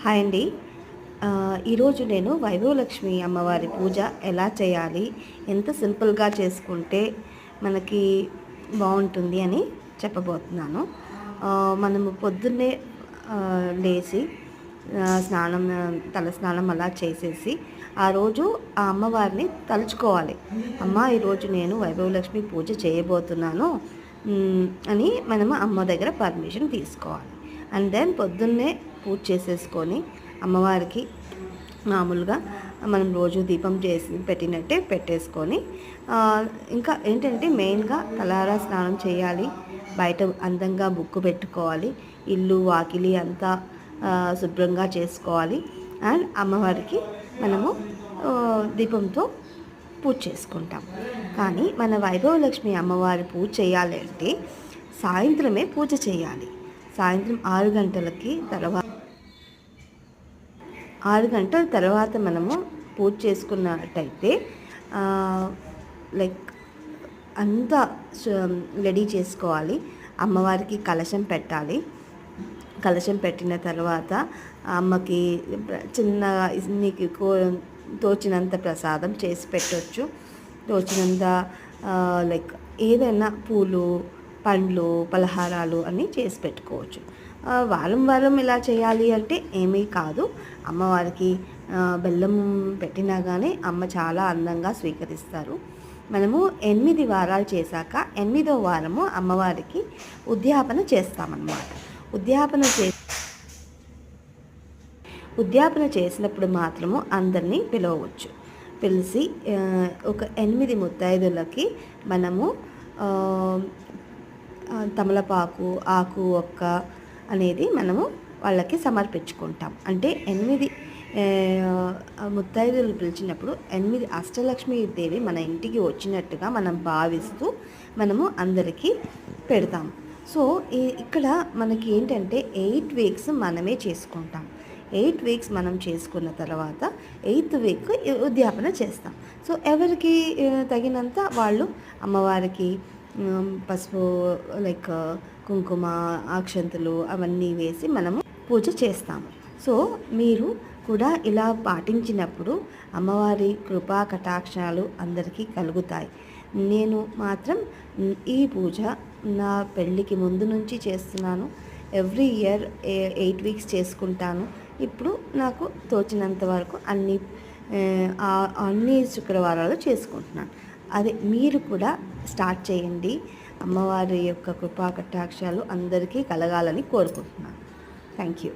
Hi అండి. ఈరోజు నేను వైభవలక్ష్మి అమ్మవారి పూజ ఎలా చేయాలి, ఎంత సింపుల్గా చేసుకుంటే మనకి బాగుంటుంది అని చెప్పబోతున్నాను. మనము పొద్దున్నే లేచి స్నానం, తలస్నానం అలా చేసేసి ఆ రోజు ఆ అమ్మవారిని తలుచుకోవాలి. అమ్మ, ఈరోజు నేను వైభవలక్ష్మి పూజ చేయబోతున్నాను అని మనము అమ్మ దగ్గర పర్మిషన్ తీసుకోవాలి. అండ్ దెన్ పొద్దున్నే పూజ చేసేసుకొని అమ్మవారికి మామూలుగా మనం రోజు దీపం చేసి పెట్టినట్టే పెట్టేసుకొని ఇంకా ఏంటంటే మెయిన్గా తలారా స్నానం చేయాలి, బయట అందంగా బుక్కు పెట్టుకోవాలి, ఇల్లు వాకిలి అంతా శుభ్రంగా చేసుకోవాలి. అండ్ అమ్మవారికి మనము దీపంతో పూజ చేసుకుంటాం. కానీ మన వైభవలక్ష్మి అమ్మవారి పూజ చేయాలి అంటే సాయంత్రమే పూజ చేయాలి. సాయంత్రం 6 గంటల తర్వాత మనము పూజ చేసుకున్నట్టయితే లైక్ అంతా రెడీ చేసుకోవాలి. అమ్మవారికి కలశం పెట్టాలి. కలశం పెట్టిన తర్వాత అమ్మకి చిన్నగా నీకు తోచినంత ప్రసాదం చేసి పెట్టవచ్చు. తోచినంత లైక్ ఏదైనా పూలు, పండ్లు, పలహారాలు అన్నీ చేసి పెట్టుకోవచ్చు. వారం ఇలా చేయాలి అంటే ఏమీ కాదు. అమ్మవారికి బెల్లం పెట్టినా కానీ అమ్మ చాలా అందంగా స్వీకరిస్తారు. మనము 8 వారాలు చేశాక 8వ వారము అమ్మవారికి ఉద్యాపన చేస్తామన్నమాట. ఉద్యాపన చేసినప్పుడు మాత్రము అందరినీ పిలవచ్చు. పిలిచి ఒక 8 ముత్తైదులకి మనము తమలపాకు, ఆకు, ఒక్క అనేది మనము వాళ్ళకి సమర్పించుకుంటాం. అంటే 8 ముత్తైదులు పిలిచినప్పుడు 8 అష్టలక్ష్మీదేవి మన ఇంటికి వచ్చినట్టుగా మనం భావిస్తూ మనము అందరికీ పెడతాము. సో ఇక్కడ మనకి ఏంటంటే 8 వీక్స్ మనమే చేసుకుంటాం. 8 వీక్స్ మనం చేసుకున్న తర్వాత 8th వీక్ ఉద్యాపన చేస్తాం. సో ఎవరికి తగినంత వాళ్ళు అమ్మవారికి పసుపు, లైక్ కుంకుమ, అక్షంతలు అవన్నీ వేసి మనము పూజ చేస్తాము. సో మీరు కూడా ఇలా పాటించినప్పుడు అమ్మవారి కృపా కటాక్షాలు అందరికీ కలుగుతాయి. నేను మాత్రం ఈ పూజ నా పెళ్ళికి ముందు నుంచి చేస్తున్నాను. ఎవ్రీ ఇయర్ 8 వీక్స్ చేసుకుంటాను. ఇప్పుడు నాకు తోచినంత వరకు అన్ని శుక్రవారాలు చేసుకుంటున్నాను. అదే మీరు కూడా స్టార్ట్ చేయండి. అమ్మవారి యొక్క కృపా కటాక్షాలు అందరికీ కలగాలని కోరుకుంటున్నాను. Thank you.